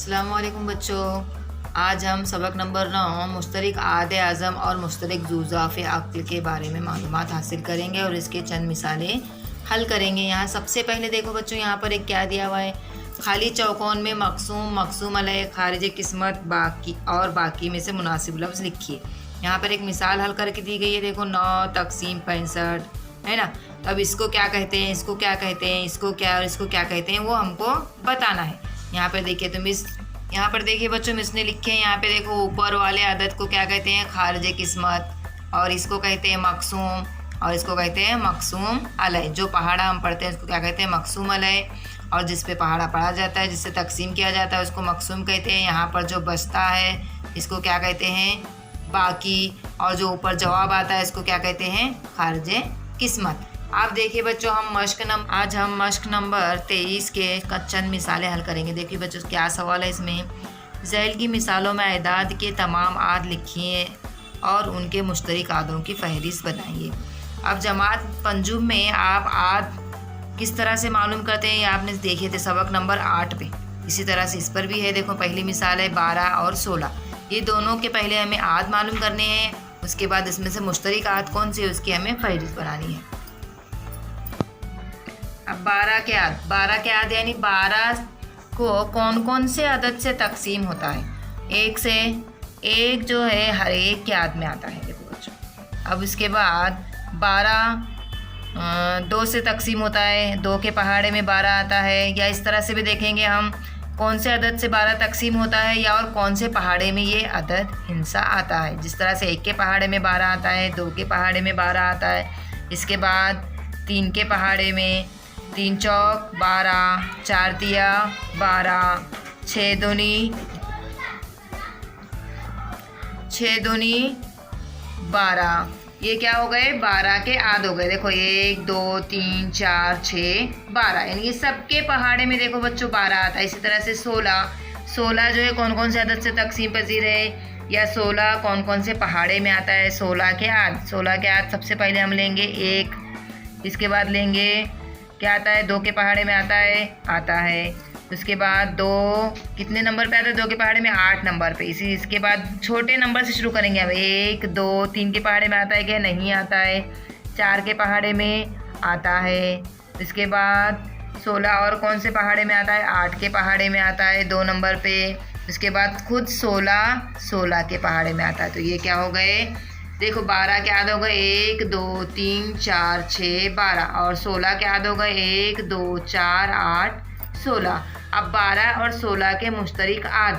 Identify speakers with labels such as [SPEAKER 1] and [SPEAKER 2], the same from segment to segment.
[SPEAKER 1] अस्सलामुअलैकुम बच्चों। आज हम सबक नंबर 9 मुश्तरक आद आज़म और मुश्तरक ज़ुज़ाफ़ अक़्ल के बारे में मालूमात हासिल करेंगे और इसके चंद मिसालें हल करेंगे। यहाँ सबसे पहले देखो बच्चों, यहाँ पर एक क्या दिया हुआ है, खाली चौकोन में मक़सूम, मक़सूम अलैह, खारिज किस्मत, बाकी और बाकी में से मुनासिब लफ्ज़ लिखिए। यहाँ पर एक मिसाल हल करके दी गई है, देखो 9 तक़सीम 65 है ना। तो अब इसको क्या कहते हैं, इसको क्या कहते हैं, इसको क्या और इसको क्या कहते हैं, वो हमको बताना है। यहाँ पर देखिए तो मिस, यहाँ पर देखिए बच्चों मिस ने लिखे हैं, यहाँ पे देखो ऊपर वाले अदद को क्या कहते हैं, खारिज किस्मत, और इसको कहते हैं मक़सूम, और इसको कहते हैं मक़सूम अलैह। जो पहाड़ा हम पढ़ते हैं उसको क्या कहते हैं, मक़सूम अलैह, और जिस पे पहाड़ा पढ़ा जाता है, जिससे तकसीम किया जाता है, उसको मक़सूम कहते हैं। यहाँ पर जो बचता है इसको क्या कहते हैं, बाकी, और जो ऊपर जवाब आता है इसको क्या कहते हैं, खारिज किस्मत। आप देखिए बच्चों, आज हम मश्क नंबर 23 के चंद मिसालें हल करेंगे। देखिए बच्चों क्या सवाल है इसमें, ज़ैल की मिसालों में अदाद के तमाम आद लिखिए और उनके मुश्तरक आदों की फहरिस्त बनाइए। अब जमात पंजुम में आप आद किस तरह से मालूम करते हैं, ये आपने देखे थे सबक नंबर 8 पे। इसी तरह से इस पर भी है। देखो पहली मिसाल है 12 और 16, ये दोनों के पहले हमें आद मालूम करने हैं, उसके बाद इसमें से मुश्तरक आद कौन सी है उसकी हमें फहरिस्त बनानी है। अब 12 के आद यानी 12 को कौन कौन से अदद से तकसीम होता है। एक जो है हर एक के आद में आता है। देखो बच्चों, अब इसके बाद 12 2 से तकसीम होता है, 2 के पहाड़े में 12 आता है। या इस तरह से भी देखेंगे हम कौन से अदद से 12 तकसीम होता है, या और कौन से पहाड़े में ये अदद हिंसा आता है। जिस तरह से 1 के पहाड़े में 12 आता है, 2 के पहाड़े में 12 आता है। इसके बाद 3 के पहाड़े में 3 चौक 12, 4 तिया 12, 6 दूनी 12। ये क्या हो गए, 12 के आद हो गए। देखो 1 2 3 4 6 12, यानी ये सबके पहाड़े में देखो बच्चों 12 आता है। इसी तरह से 16 जो है कौन कौन से अदद से तकसीम पजीर है, या 16 कौन कौन से पहाड़े में आता है। 16 के आद सबसे पहले हम लेंगे 1, इसके बाद लेंगे क्या आता है, 2 के पहाड़े में आता है। उसके बाद 2 कितने नंबर पे आता है, 2 के पहाड़े में 8 नंबर पे। इसके बाद छोटे नंबर से शुरू करेंगे अब। 1 2 3 के पहाड़े में आता है क्या, नहीं आता है। 4 के पहाड़े में आता है। इसके बाद 16 और कौन से पहाड़े में आता है, 8 के पहाड़े में आता है 2 नंबर पे। उसके बाद खुद 16 के पहाड़े में आता है। तो ये क्या हो गए, देखो 12 के आद हो गए 1 2 3 4 6 12, और 16 के आद हो गए 1 2 4 8 16। अब 12 और 16 के मुश्तरक आद।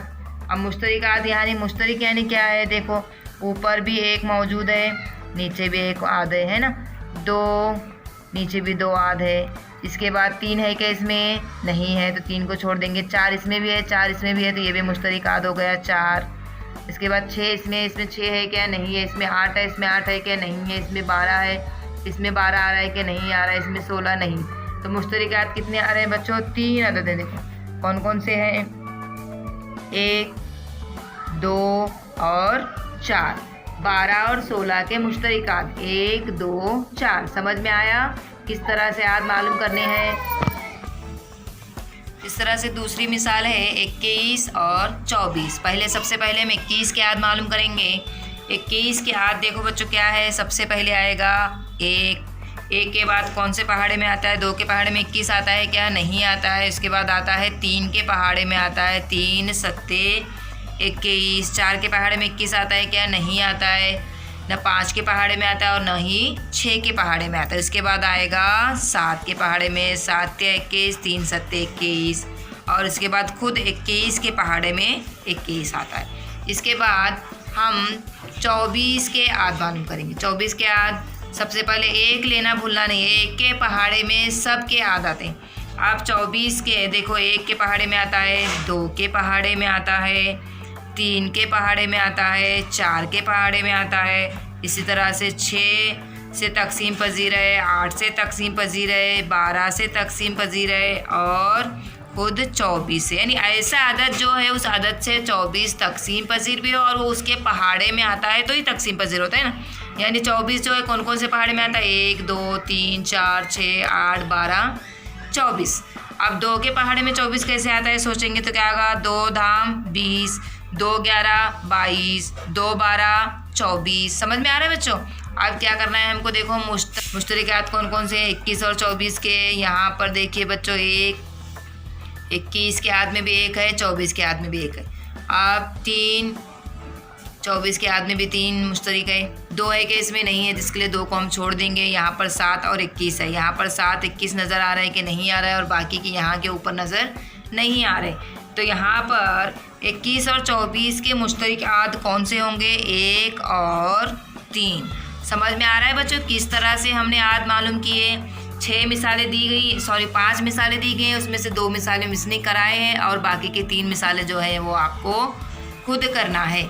[SPEAKER 1] अब मुश्तरक आद यानी मुश्तरक यानी क्या है, देखो ऊपर भी 1 मौजूद है, नीचे भी 1 आद है ना, 2 नीचे भी 2 आद है। इसके बाद 3 है क्या, इसमें नहीं है तो 3 को छोड़ देंगे। 4 इसमें भी है, 4 इसमें भी है, तो ये भी मुश्तरक आद हो गया 4। इसके बाद 6 इसमें 6 है क्या, नहीं है। इसमें 8 है, इसमें 8 है क्या, नहीं है। इसमें 12 है, इसमें 12 आ रहा है क्या, नहीं आ रहा है। इसमें 16 नहीं। तो मुश्तरक आद कितने आ रहे हैं बच्चों, 3 अदद हैं। देखो कौन कौन से हैं, 1 2 और 4। 12 और 16 के मुश्तरक आद 1 2 4। समझ में आया किस तरह से आद मालूम करने हैं। इस तरह से दूसरी मिसाल है 21 और 24। सबसे पहले हम 21 के आद मालूम करेंगे। 21 के आद देखो बच्चों क्या है, सबसे पहले आएगा 1 के बाद कौन से पहाड़े में आता है, 2 के पहाड़े में 21 आता है क्या, नहीं आता है। इसके बाद आता है 3 के पहाड़े में आता है 3 7 21। 4 के पहाड़े में 21 आता है क्या, नहीं आता है। न 5 के पहाड़े में आता है और न ही 6 के पहाड़े में आता है। इसके बाद आएगा 7 के पहाड़े में 7 के 21, 3 7 21, और इसके बाद खुद 21 के पहाड़े में 21 आता है। इसके बाद हम 24 के आद मालूम करेंगे। 24 के आद सबसे पहले 1 लेना भूलना नहीं है, 1 के पहाड़े में सब के आद आते हैं। आप 24 के देखो 1 के पहाड़े में आता है, 2 के पहाड़े में आता है, 3 के पहाड़े में आता है, 4 के पहाड़े में आता है। इसी तरह से 6 से तकसीम पजीर है, 8 से तकसीम पजीर है, 12 से तकसीम पजीर है, और खुद 24 से। यानी ऐसा अदद जो है उस अदद से 24 तकसीम पजीर भी है, और वो उसके पहाड़े में आता है तो ही तकसीम पजीर होता है ना। यानी 24 जो है कौन कौन से पहाड़े में आता है, 1 2 3 4 6 8 12 24। अब 2 के पहाड़े में 24 कैसे आता है सोचेंगे तो क्या होगा, 2 धाम 20, 2 11 22, 2 12 24। समझ में आ रहा है बच्चों। अब क्या करना है हमको, देखो मुश्तरिकात कौन कौन से हैं 21 और 24 के। यहाँ पर देखिए बच्चों, 21 के आध में भी 1 है, 24 के आध में भी 1 है। अब 3, 24 के आध में भी 3 मुश्तरिक है। 2 है कि इसमें नहीं है, जिसके लिए 2 को हम छोड़ देंगे। यहाँ पर 7 और 21 है। यहाँ पर 7 21 नज़र आ रहा है कि नहीं आ रहा है, और बाकी के यहाँ के ऊपर नज़र नहीं आ रहे। तो यहाँ पर 21 और 24 के मुश्तरिकात कौन से होंगे, 1 और 3। समझ में आ रहा है बच्चों किस तरह से हमने आद मालूम किए। 5 मिसालें दी गई हैं, उसमें से 2 मिसालें मिस नहीं कराए हैं, और बाकी की 3 मिसालें जो है वो आपको खुद करना है।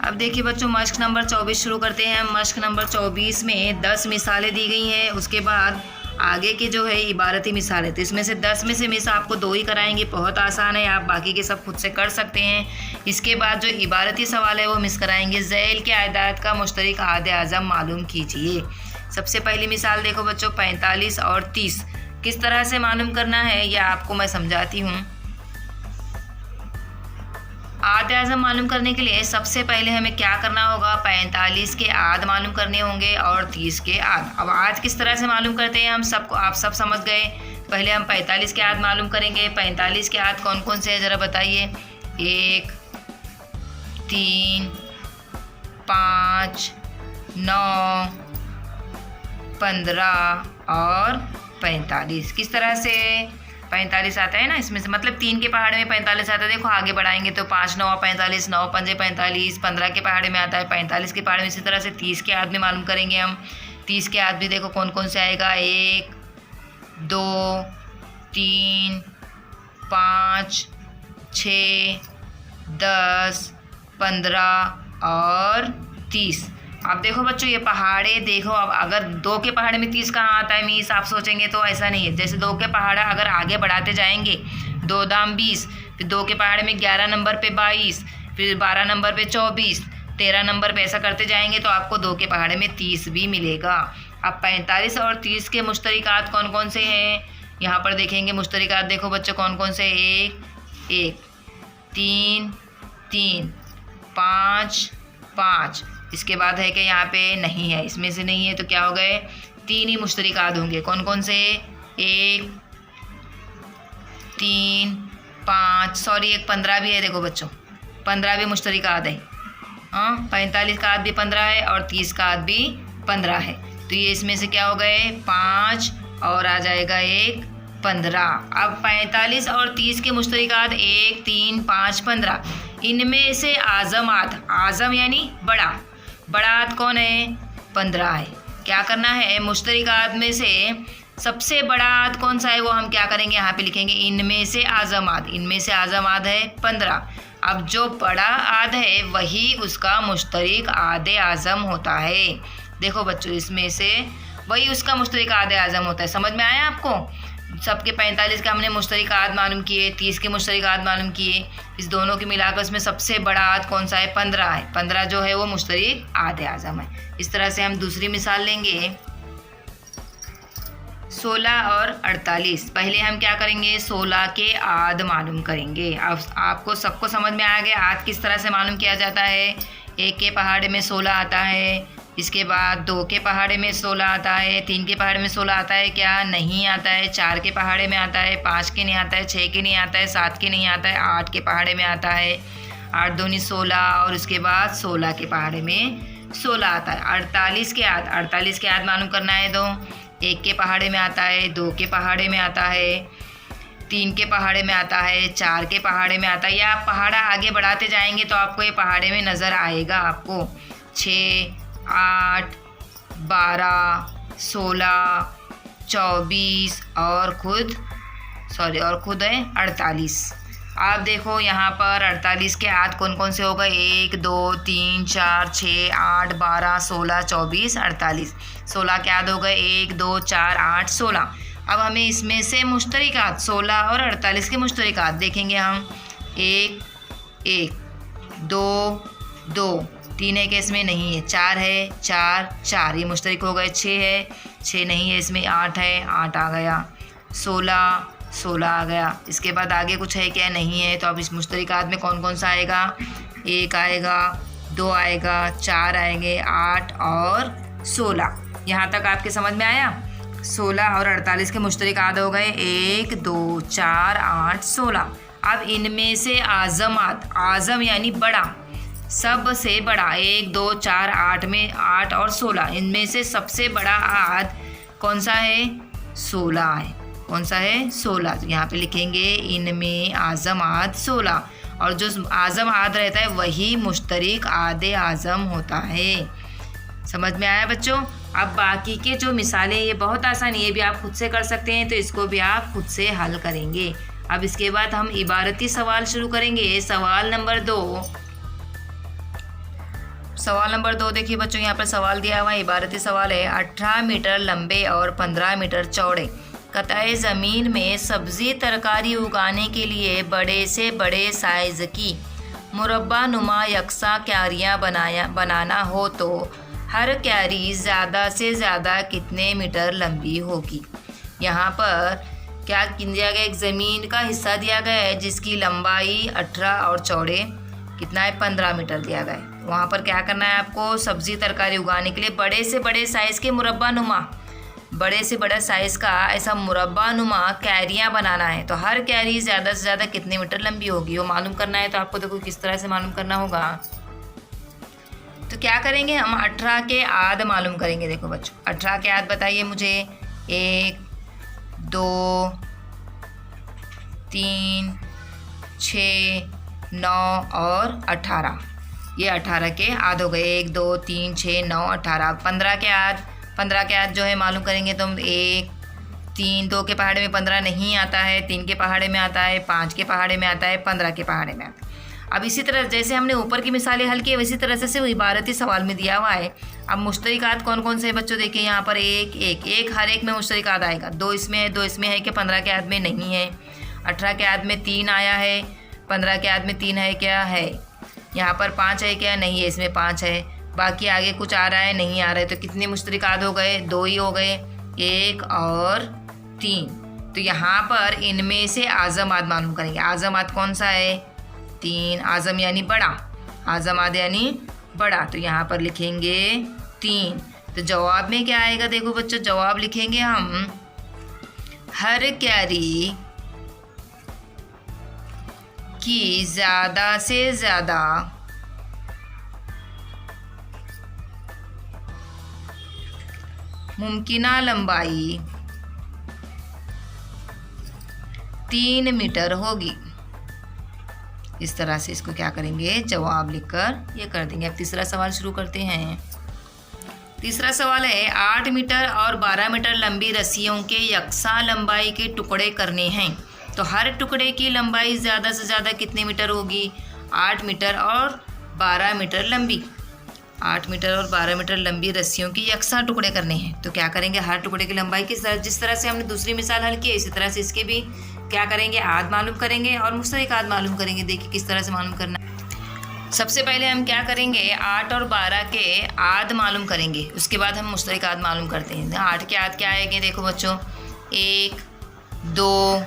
[SPEAKER 1] अब देखिए बच्चों, मश्क नंबर 24 शुरू करते हैं। मश्क नंबर 24 में 10 मिसालें दी गई हैं। उसके बाद आगे की जो है इबारती मिसालें, तो इसमें से 10 में से मिस आपको 2 ही कराएंगे। बहुत आसान है, आप बाकी के सब खुद से कर सकते हैं। इसके बाद जो इबारती सवाल है वो मिस कराएंगे। ज़ैल के आयदात का मुश्तरिक आद आज़म मालूम कीजिए। सबसे पहली मिसाल देखो बच्चों, 45 और 30 किस तरह से मालूम करना है यह आपको मैं समझाती हूँ। आद आज़म मालूम करने के लिए सबसे पहले हमें क्या करना होगा, 45 के आद मालूम करने होंगे और 30 के आद। अब आज किस तरह से मालूम करते हैं आप सब समझ गए। पहले हम 45 के आद मालूम करेंगे। 45 के आद कौन कौन से हैं ज़रा बताइए। 1, 3, 5, 9, 15 और 45। किस तरह से 45 आता है ना, इसमें से मतलब 3 के पहाड़े में 45 आता है। देखो आगे बढ़ाएंगे तो 5 9 45, 9 5 45, 15 के पहाड़े में आता है 45 के पहाड़े में। इसी तरह से 30 के आद में मालूम करेंगे हम। 30 के आद भी देखो कौन कौन से आएगा, 1 2 3 5 6 10 15 और 30। अब देखो बच्चों ये पहाड़े देखो, अब अगर 2 के पहाड़े में 30 कहाँ आता है मीस, आप सोचेंगे तो ऐसा नहीं है। जैसे 2 के पहाड़ा अगर आगे बढ़ाते जाएंगे, 2 दाम 20, फिर 2 के पहाड़े में 11 नंबर पे 22, फिर 12 नंबर पे 24, 13 नंबर पे ऐसा करते जाएंगे तो आपको 2 के पहाड़े में 30 भी मिलेगा। अब 45 और 30 के मुश्तरिकात कौन कौन से हैं यहाँ पर देखेंगे। मुश्तरिकात देखो बच्चों कौन कौन से, 1 1 3 3 5 5। इसके बाद है कि यहाँ पे नहीं है, इसमें से नहीं है तो क्या हो गए, 3 ही मुश्तरिकात होंगे। कौन कौन से, 1 3 5, सॉरी एक 15 भी है। देखो बच्चों 15 भी मुश्तरिकात है। हाँ 45 का आद भी 15 है और 30 का आद भी 15 है। तो ये इसमें से क्या हो गए, 5 और आ जाएगा 1 15। अब 45 और 30 के मुश्तरिकात 1 3 5 15। इनमें से आज़म आद, आज़म यानी बड़ा आद कौन है, 15 है। क्या करना है, मुश्तरिकात में से सबसे बड़ा आद कौन सा है वो हम क्या करेंगे, यहाँ पे लिखेंगे इनमें से आज़म आद। इनमें से आज़म आद है 15। अब जो बड़ा आद है वही उसका मुश्तरिक आद आज़म होता है। देखो बच्चों इसमें से वही उसका मुश्तरिक आद आज़म होता है। समझ में आया आपको। सबके 45 के हमने मुश्तरिक आद मालूम किए, 30 के मुश्तरिक आद मालूम किए। इस दोनों के मिलाकर उसमें सबसे बड़ा आद कौन सा है, 15 है। 15 जो है वो मुश्तरिक आद आज़म है। इस तरह से हम दूसरी मिसाल लेंगे, 16 और 48। पहले हम क्या करेंगे, 16 के आद मालूम करेंगे। अब आपको सबको समझ में आ गया आद किस तरह से मालूम किया जाता है। 1 के पहाड़े में 16 आता है, इसके बाद 2 के पहाड़े में 16 आता है, 3 के पहाड़े में 16 आता है क्या, नहीं आता है। 4 के पहाड़े में आता है, 5 के नहीं आता है, 6 के नहीं आता है, 7 के नहीं आता है, 8 के पहाड़े में आता है, 8 दूनी 16 और उसके बाद 16 के पहाड़े में 16 आता है। 48 के आद, 48 के आद मालूम करना है तो 1 के पहाड़े में आता है, 2 के पहाड़े में आता है, 3 के पहाड़े में आता है, 4 के पहाड़े में आता है। या आप पहाड़ा आगे बढ़ाते जाएंगे तो आपको ये पहाड़े में नज़र आएगा आपको। 6 8 12 16 24 और खुद है 48। आप देखो यहाँ पर 48 के आद कौन कौन से होगा, 1 2 3 4 6 8 12 16 24 48। 16 के आद हो गए 1 2 4 8 16। अब हमें इसमें से मुश्तरिकात 16 और 48 के मुश्तरिकात देखेंगे हम। 1 1 2 2, 3 है कि इसमें नहीं है, 4 है 4 4, ये मुश्तरिक हो गए। 6 है, 6 नहीं है इसमें, 8 है 8 आ गया। 16, 16 आ गया। इसके बाद आगे कुछ है क्या? नहीं है। तो अब इस मुश्तरक आद में कौन कौन सा आएगा? 1 आएगा, 2 आएगा, 4 आएंगे, 8 और 16। यहाँ तक आपके समझ में आया? 16 और 48 के मुश्तरक आद हो गए 1, 2, 4, 8, 16। अब इनमें से आज़म आद, आज़म यानी बड़ा, सबसे बड़ा 1, 2, 4, 8 में 8 और 16, इनमें से सबसे बड़ा आद कौन सा है? 16 है। कौन सा है? 16। तो यहाँ पे लिखेंगे इनमें आज़म आद 16, और जो आज़म आद रहता है वही मुश्तरक आदे आज़म होता है। समझ में आया बच्चों? अब बाकी के जो मिसालें, ये बहुत आसान, ये भी आप खुद से कर सकते हैं, तो इसको भी आप खुद से हल करेंगे। अब इसके बाद हम इबारती सवाल शुरू करेंगे। सवाल नंबर 2 देखिए बच्चों, यहाँ पर सवाल दिया हुआ है, इबारती सवाल है। 18 मीटर लंबे और 15 मीटर चौड़े कतई ज़मीन में सब्ज़ी तरकारी उगाने के लिए बड़े से बड़े साइज़ की मुरब्बा नुमा यकसा क्यारियाँ बनाना हो तो हर क्यारी ज़्यादा से ज़्यादा कितने मीटर लंबी होगी? यहाँ पर क्या दिया गया? एक ज़मीन का हिस्सा दिया गया है जिसकी लंबाई 18 और चौड़े कितना है? 15 मीटर दिया गया है। वहाँ पर क्या करना है आपको? सब्ज़ी तरकारी उगाने के लिए बड़े से बड़े साइज़ के मुरब्बा नुमा, बड़े से बड़ा साइज़ का ऐसा मुरब्बा नुमा क्यारियाँ बनाना है। तो हर क्यारी ज़्यादा से ज़्यादा कितने मीटर लंबी होगी वो मालूम करना है। तो आपको देखो किस तरह से मालूम करना होगा। तो क्या करेंगे हम? 18 के आद मालूम करेंगे। देखो बच्चों, 18 के आद बताइए मुझे। 1, 2, 3, 6, 9 और 18। ये 18 के आद हो गए। 1, 2, 3, 6, 9, 18। 15 के आद, 15 के आद जो है मालूम करेंगे तो 1, 3, 2 के पहाड़े में 15 नहीं आता है, 3 के पहाड़े में आता है, 5 के पहाड़े में आता है, 15 के पहाड़े में आता है। अब इसी तरह जैसे हमने ऊपर की मिसालें हल की है, वैसी तरह से इबारती सवाल में दिया हुआ है। अब मुश्तरकात कौन कौन से बच्चों? देखिए यहाँ पर 1 हर एक में मुश्तरकात आएगा। 2 इसमें है, 2 इसमें है कि 15 के आद में नहीं है। 18 के आद में 3 आया है, 15 के आद में 3 है क्या? है। यहाँ पर 5 है क्या? नहीं है, इसमें 5 है। बाकी आगे कुछ आ रहा है? नहीं आ रहा है। तो कितने मुश्तरकात हो गए? 2 ही हो गए, 1 और 3। तो यहाँ पर इनमें से आज़म आद मालूम करेंगे। आज़म आद कौन सा है? 3। आज़म यानी बड़ा, आज़म आद यानी बड़ा, तो यहाँ पर लिखेंगे 3। तो जवाब में क्या आएगा? देखो बच्चों, जवाब लिखेंगे हम हर क्यारी की ज़्यादा से ज़्यादा मुमकिना लंबाई 3 मीटर होगी। इस तरह से इसको क्या करेंगे? जवाब लिखकर ये कर देंगे। अब तीसरा सवाल शुरू करते हैं। तीसरा सवाल है 8 मीटर और 12 मीटर लंबी रस्सियों के यकसा लंबाई के टुकड़े करने हैं तो हर टुकड़े की लंबाई ज़्यादा से ज़्यादा कितने मीटर होगी? 8 मीटर और 12 मीटर लंबी। 8 मीटर और 12 मीटर लंबी रस्सियों के यकसा टुकड़े करने हैं। तो क्या करेंगे? हर टुकड़े की लंबाई की जिस तरह से हमने दूसरी मिसाल हल की है, इसी तरह से इसके भी क्या करेंगे? आद मालूम करेंगे और मुश्तरक आद मालूम करेंगे। देखिए किस तरह से मालूम करना है। सबसे पहले हम क्या करेंगे? 8 और 12 के आद मालूम करेंगे, उसके बाद हम मुश्तरक आद मालूम करते हैं। 8 के आद क्या आएंगे? देखो बच्चों, 1, 2,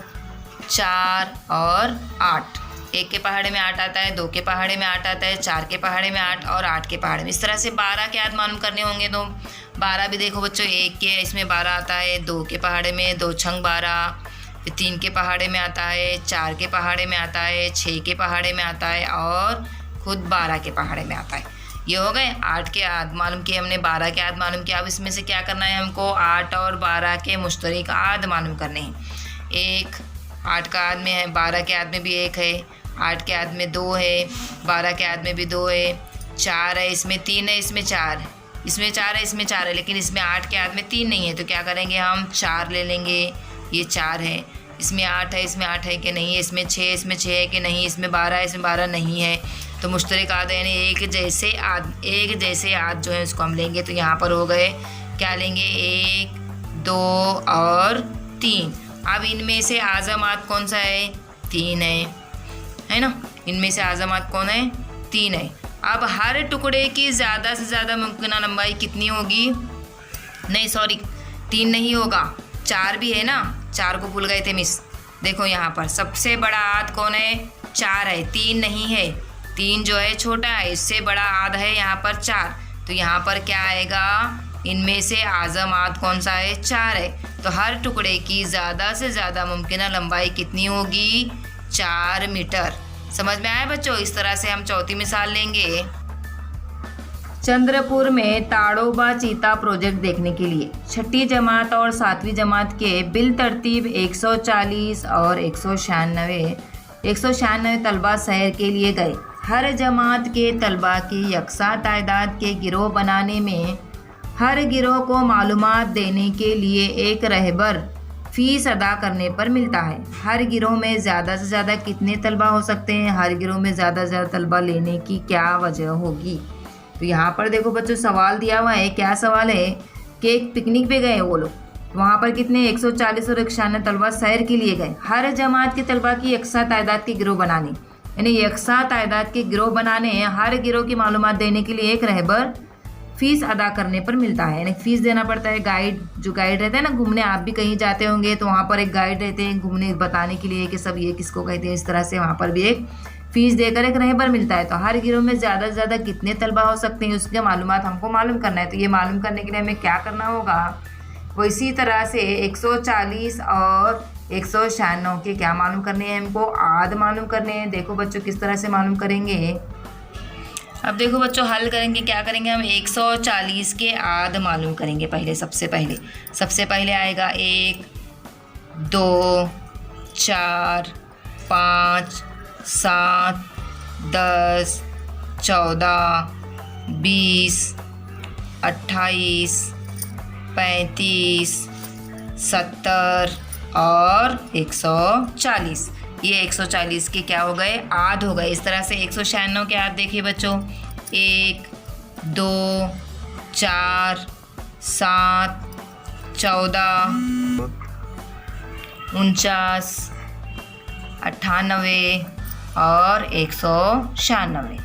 [SPEAKER 1] 4 और 8। 1 के पहाड़े में 8 आता है, 2 के पहाड़े में 8 आता है, 4 के पहाड़े में 8 और 8 के पहाड़े में। इस तरह से 12 के आद मालूम करने होंगे। तो 12 भी देखो बच्चों, 1 के इसमें 12 आता है, 2 के पहाड़े में 2 छंग 12, फिर 3 के पहाड़े में आता है, 4 के पहाड़े में आता है, 6 के पहाड़े में आता है और खुद 12 के पहाड़े में आता है। ये हो गए 8 के आद मालूम किए हमने, 12 के आद मालूम किया। अब इसमें से क्या करना है हमको? 8 और 12 के मुश्तरक आद मालूम करने हैं। 1 8 का आद में है, 12 के आद में भी 1 है, 8 के आद में 2 है, 12 के आद में भी 2 है, 4 है, इसमें 3 है, इसमें 4 है, इसमें 4 है, इसमें 4 है, लेकिन इसमें 8 के आद में 3 नहीं है। तो क्या करेंगे हम? 4 ले लेंगे। ये 4 है, इसमें 8 है, इसमें 8 है कि नहीं है, इसमें 6 है कि नहीं, इसमें 12 है, इसमें 12 नहीं है। तो मुश्तरक आद यानी एक जैसे आद जो है उसको हम लेंगे। तो यहाँ पर हो गए क्या लेंगे? 1, 2 और 3। अब इनमें से आज़म आद कौन सा है? 3 है ना। इनमें से आज़म आद कौन है? 3 है। अब हर टुकड़े की ज़्यादा से ज़्यादा मुमकिन लंबाई कितनी होगी? नहीं सॉरी, 3 नहीं होगा, 4 भी है ना, 4 को भूल गए थे मिस। देखो यहाँ पर सबसे बड़ा आद कौन है, 4 है, 3 नहीं है। 3 जो है छोटा है, इससे बड़ा आद है यहाँ पर 4। तो यहाँ पर क्या आएगा, इनमें से आज़म आद कौन सा है, 4 है। तो हर टुकड़े की ज़्यादा से ज़्यादा मुमकिन लंबाई कितनी होगी, 4 मीटर। समझ में आया बच्चों। इस तरह से हम चौथी मिसाल लेंगे। चंद्रपुर में ताड़ोबा चीता प्रोजेक्ट देखने के लिए 6ठी जमात और 7वीं जमात के बिल तरतीब 140 और 196 तलबा शहर के लिए गए। हर जमात के तलबा की यकसा तादाद के गिरोह बनाने में हर गिरोह को मालूमात देने के लिए एक रहबर फ़ीस अदा करने पर मिलता है। हर गिरोह में ज़्यादा से ज़्यादा कितने तलबा हो सकते हैं, हर गिरोह में ज़्यादा से ज़्यादा तलबा लेने की क्या वजह होगी। तो यहाँ पर देखो बच्चों सवाल दिया हुआ है। क्या सवाल है कि एक पिकनिक पे गए वो लोग, वहाँ पर कितने 140 और 196 तलबा सैर के लिए गए। हर जमात के तलबा की यकसा तादाद के गिरोह बनाने, यानी यकसा तादाद के गिरोह बनाने हर गिरोह की मालूमात देने के लिए एक रहबर फ़ीस अदा करने पर मिलता है, यानी फ़ीस देना पड़ता है। गाइड जो गाइड रहता है ना घूमने, आप भी कहीं जाते होंगे तो वहाँ पर एक गाइड रहते हैं घूमने बताने के लिए कि सब ये किसको कहते हैं। इस तरह से वहाँ पर भी एक फ़ीस देकर एक रहबर मिलता है। तो हर गिरोह में ज़्यादा से ज़्यादा कितने तलबा हो सकते हैं उसकी मालूमात हमको मालूम करना है। तो ये मालूम करने के लिए हमें क्या करना होगा, वो इसी तरह से 140 और 196 के क्या मालूम करने हैं, हमको आद मालूम करने हैं। देखो बच्चों किस तरह से मालूम करेंगे। अब देखो बच्चों हल करेंगे, क्या करेंगे हम 140 के आद मालूम करेंगे। सबसे पहले आएगा 1, 2, 4, 5, 7, 10, 14, 20, 28, 35, 70 और 140। ये 140 के क्या हो गए, आध हो गए। इस तरह से 196 के आध देखिए बच्चों, 1, 2, 4, 7, 14, 49, 98 और 196।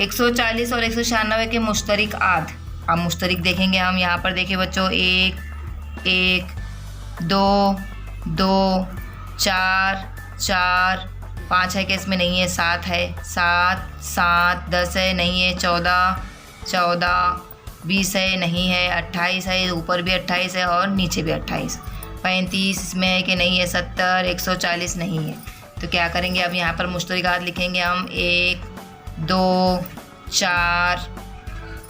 [SPEAKER 1] 140 और 196 के मुश्तरिक आध। अब मुश्तरिक देखेंगे हम। यहाँ पर देखिए बच्चों 1, 1, 2, 2, 4, 4, 5 है कि इसमें नहीं है, 7 है, 7, 7, 10 है नहीं है, 14, 14, 20 है नहीं है, 28 है, ऊपर भी 28 है और नीचे भी 28, 35 इसमें है कि नहीं है, 70, 140 नहीं है। तो क्या करेंगे अब यहाँ पर मुश्तरिकात लिखेंगे हम 1, 2, 4,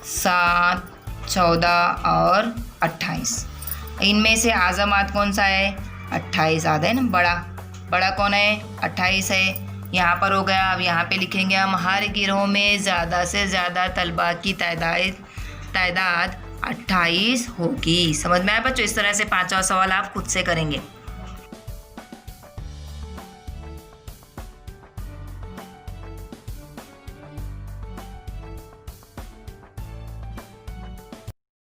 [SPEAKER 1] 7, 14 और 28। इनमें से आज़मात कौन सा है, 28 आधा है ना, बड़ा कौन है, 28 है। यहाँ पर हो गया। अब यहाँ पे लिखेंगे हम हर गिरोह में ज़्यादा से ज़्यादा तलबा की तादाद 28 होगी। समझ में आया बच्चों। इस तरह से 5वां सवाल आप खुद से करेंगे।